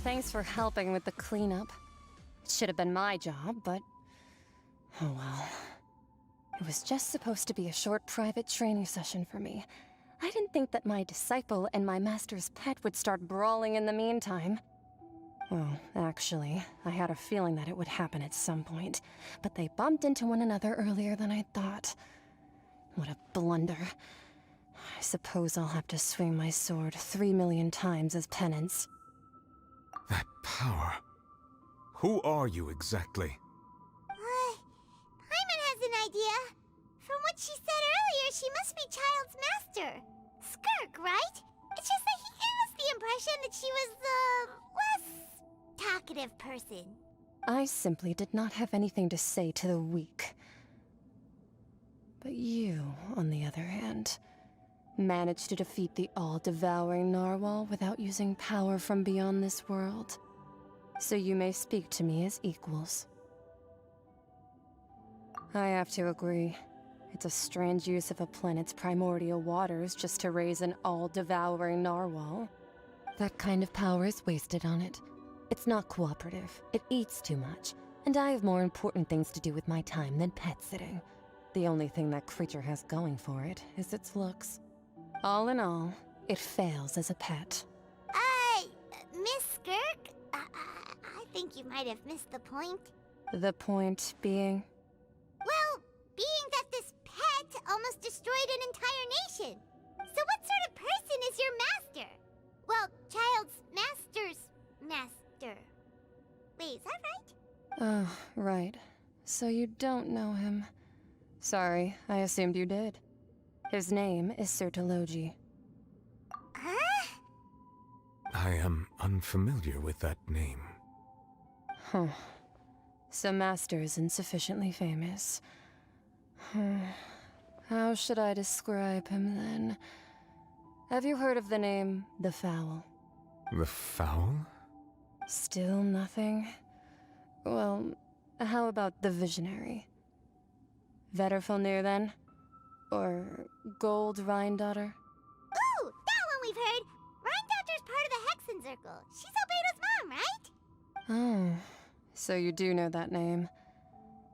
Thanks for helping with the cleanup. It should have been my job, but... oh well. It was just supposed to be a short private training session for me. I didn't think that my disciple and my master's pet would start brawling in the meantime. Well, actually, I had a feeling that it would happen at some point, but they bumped into one another earlier than I thought. What a blunder. I suppose I'll have to swing my sword 3 million times as penance. That power. Who are you exactly? Paimon has an idea. From what she said earlier, she must be Child's master. SKIRK, right? It's just that he gave us the impression that she was the less talkative person. I simply did not have anything to say to the weak. But you, on the other hand, managed to defeat the all-devouring narwhal without using power from beyond this world. So you may speak to me as equals. I have to agree. It's a strange use of a planet's primordial waters just to raise an all-devouring narwhal. That kind of power is wasted on it. It's not cooperative, it eats too much, and I have more important things to do with my time than pet sitting. The only thing that creature has going for it is its looks. All in all, it fails as a pet. Miss SKIRK? I think you might have missed the point. The point being? Well, being that this pet almost destroyed an entire nation. So what sort of person is your master? Well, Child's master's master. Wait, is that right? Oh, right. So you don't know him. Sorry, I assumed you did. His name is Sertologi. Huh? I am unfamiliar with that name. Huh. So Master isn't sufficiently famous. How should I describe him then? Have you heard of the name The Fowl? The Fowl? Still nothing? Well, how about the Visionary? Vetterfulnir then? Or Gold Rhine-daughter? Ooh, that one we've heard. Rhine-daughter's part of the Hexen Circle. She's Albedo's mom, right? Oh, so you do know that name.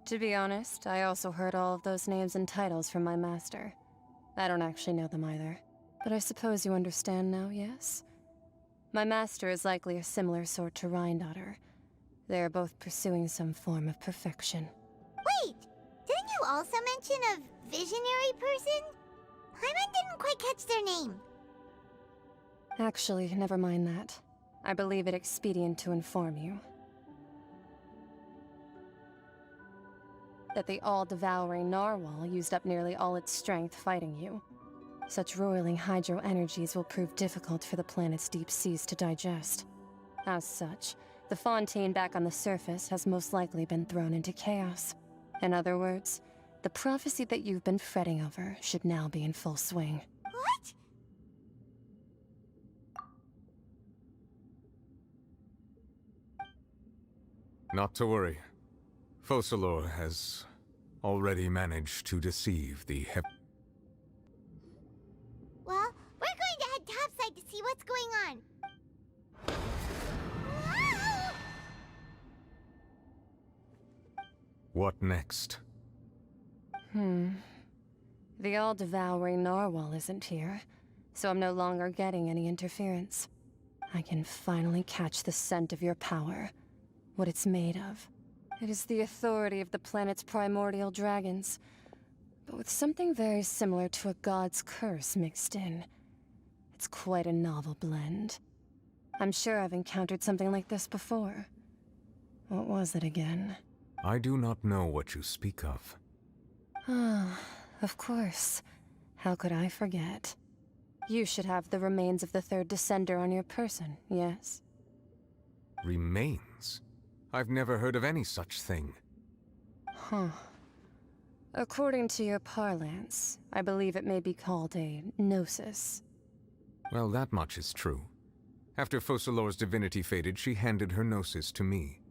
To be honest, I also heard all of those names and titles from my master. I don't actually know them either. But I suppose you understand now, yes? My master is likely a similar sort to Rhine-daughter. They are both pursuing some form of perfection. Wait, didn't you also mention a visionary person? Paimon didn't quite catch their name. Actually, never mind that. I believe it expedient to inform you that the all-devouring narwhal used up nearly all its strength fighting you. Such roiling hydro energies will prove difficult for the planet's deep seas to digest. As such, the Fontaine back on the surface has most likely been thrown into chaos. In other words, the prophecy that you've been fretting over should now be in full swing. What? Not to worry. Focalor has already managed to deceive the Well, we're going to head topside to see what's going on. Whoa! What next? The all-devouring narwhal isn't here, so I'm no longer getting any interference. I can finally catch the scent of your power, what it's made of. It is the authority of the planet's primordial dragons, but with something very similar to a god's curse mixed in. It's quite a novel blend. I'm sure I've encountered something like this before. What was it again? I do not know what you speak of. Ah, of course. How could I forget? You should have the remains of the third descender on your person, yes? Remains? I've never heard of any such thing. Huh. According to your parlance, I believe it may be called a gnosis. Well, that much is true. After Focalor's divinity faded, she handed her gnosis to me.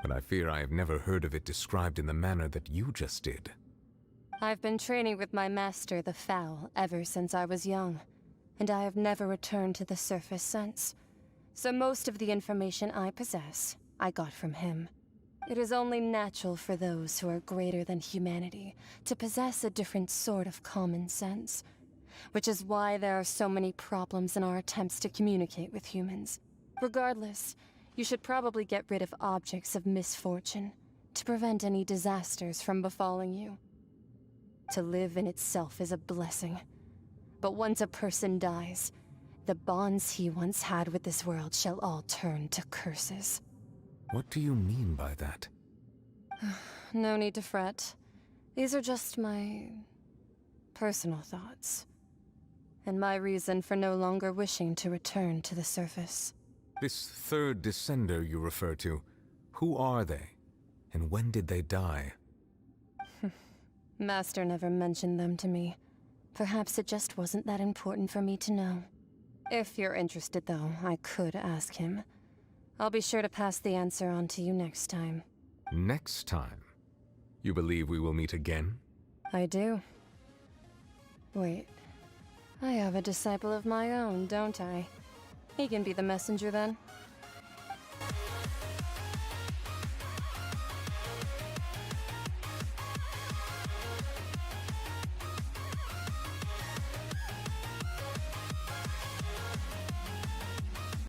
But I fear I have never heard of it described in the manner that you just did. I've been training with my master, the Fowl, ever since I was young, and I have never returned to the surface since. So most of the information I possess, I got from him. It is only natural for those who are greater than humanity to possess a different sort of common sense, which is why there are so many problems in our attempts to communicate with humans. Regardless, you should probably get rid of objects of misfortune to prevent any disasters from befalling you. To live in itself is a blessing, but once a person dies, the bonds he once had with this world shall all turn to curses. What do you mean by that? No need to fret. These are just my personal thoughts, and my reason for no longer wishing to return to the surface. This third descender you refer to, who are they? And when did they die? Master never mentioned them to me. Perhaps it just wasn't that important for me to know. If you're interested, though, I could ask him. I'll be sure to pass the answer on to you next time. Next time? You believe we will meet again? I do. Wait. I have a disciple of my own, don't I? He can be the messenger then.